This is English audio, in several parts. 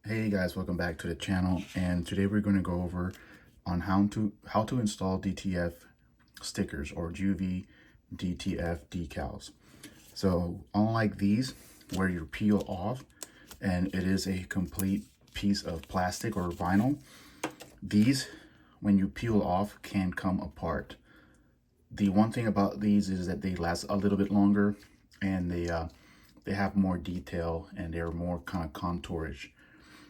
Hey guys, welcome back to the channel, and today we're going to go over on how to install DTF stickers or UV-DTF decals. So unlike these where you peel off and it is a complete piece of plastic or vinyl, these when you peel off can come apart. The one thing about these is that they last a little bit longer, and they have more detail and they're more kind of contourish.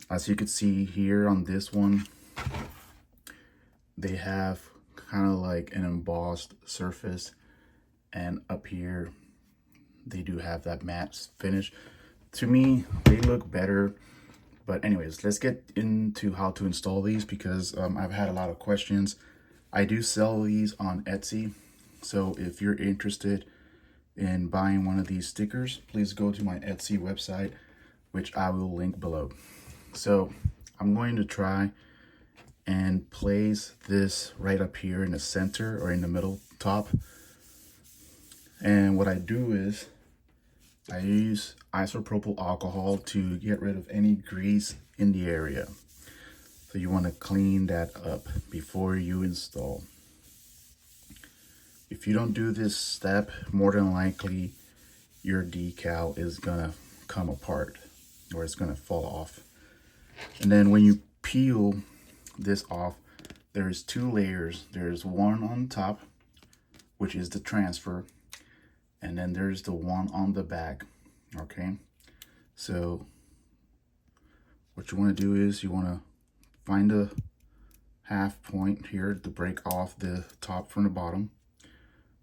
As you can see here on this one, they have kind of like an embossed surface, and up here they do have that matte finish. To me, they look better. But anyways, let's get into how to install these because I've had a lot of questions. I do sell these on Etsy, so if you're interested in buying one of these stickers, please go to my Etsy website, which I will link below. So I'm going to try and place this right up here in the center or in the middle top. And what I do is I use isopropyl alcohol to get rid of any grease in the area. So you want to clean that up before you install. If you don't do this step, more than likely your decal is gonna come apart or it's gonna fall off. And then when you peel this off, there's two layers. There's one on top, which is the transfer, and then there's the one on the back. Okay, so what you want to do is you want to find a half point here to break off the top from the bottom,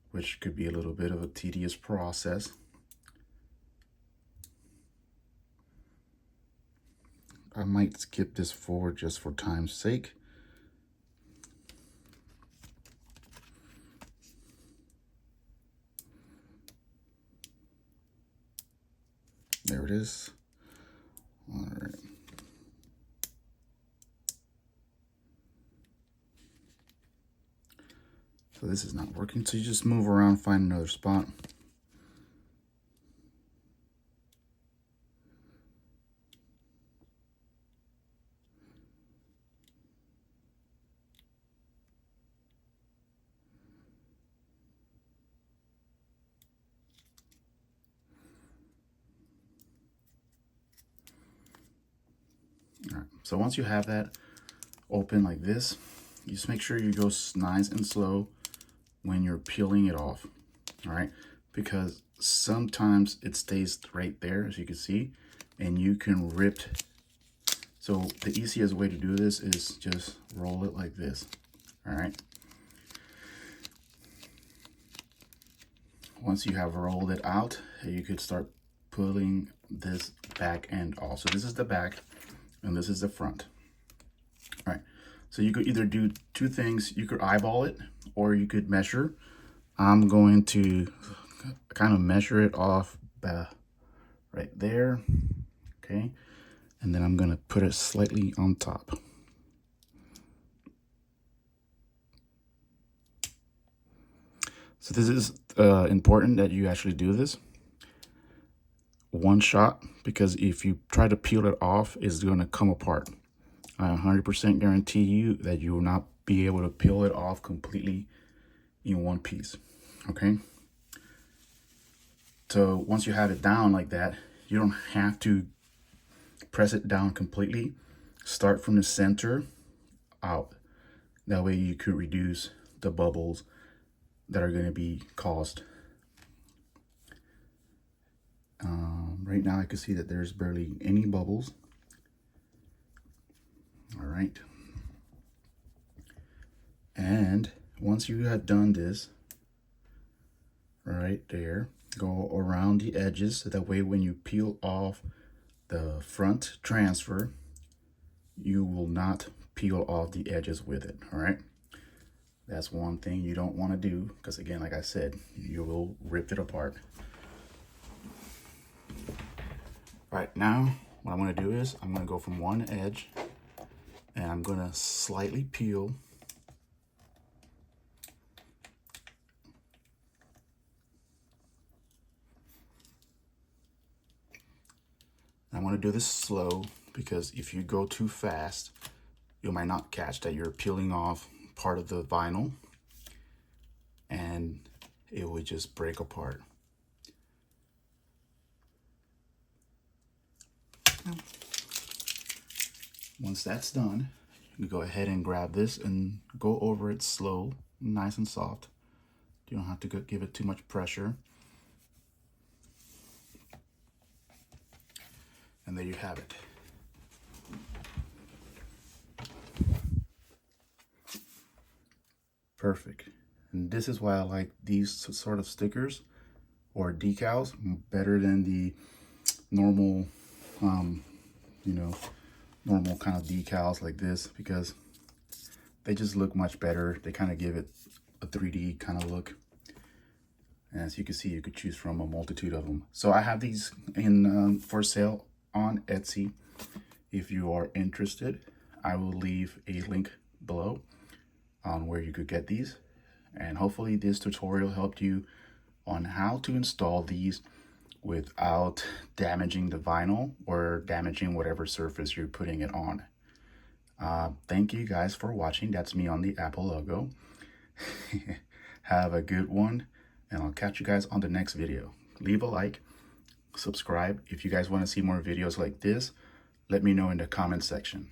which could be a little bit of a tedious process. I might skip this forward just for time's sake. There it is. All right. So this is not working, so you just move around, find another spot. All right, so once you have that open like this, you just make sure you go nice and slow when you're peeling it off. All right, because sometimes it stays right there, as you can see, and you can rip. So the easiest way to do this is just roll it like this. All right, once you have rolled it out, you could start pulling this back end off. So this is the back and this is the front. All right, so you could either do two things. You could eyeball it or you could measure. I'm going to kind of measure it off right there. Okay, and then I'm going to put it slightly on top. So this is important that you actually do this one shot, because if you try to peel it off, it's going to come apart. I 100% guarantee you that you will not be able to peel it off completely in one piece. Okay, so once you have it down like that, you don't have to press it down completely. Start from the center out. That way you could reduce the bubbles that are going to be caused. Right now I can see that there's barely any bubbles. All right, and once you have done this right there, go around the edges, so that way when you peel off the front transfer, you will not peel off the edges with it. All right, that's one thing you don't want to do, because again, like I said, you will rip it apart. All right, now what I'm going to do is I'm going to go from one edge and I'm going to slightly peel. I'm going to do this slow because if you go too fast, you might not catch that you're peeling off part of the vinyl and it would just break apart. Once that's done, you go ahead and grab this and go over it slow, nice and soft. You don't have to give it too much pressure. And there you have it. Perfect. And this is why I like these sort of stickers or decals better than the normal, normal kind of decals like this, because they just look much better. They kind of give it a 3D kind of look. And as you can see, you could choose from a multitude of them. So I have these in for sale on Etsy. If you are interested, I will leave a link below on where you could get these. And hopefully this tutorial helped you on how to install these without damaging the vinyl or damaging whatever surface you're putting it on. Thank you guys for watching. That's me on the Apple logo. Have a good one, and I'll catch you guys on the next video. Leave a like, subscribe. If you guys want to see more videos like this, let me know in the comment section.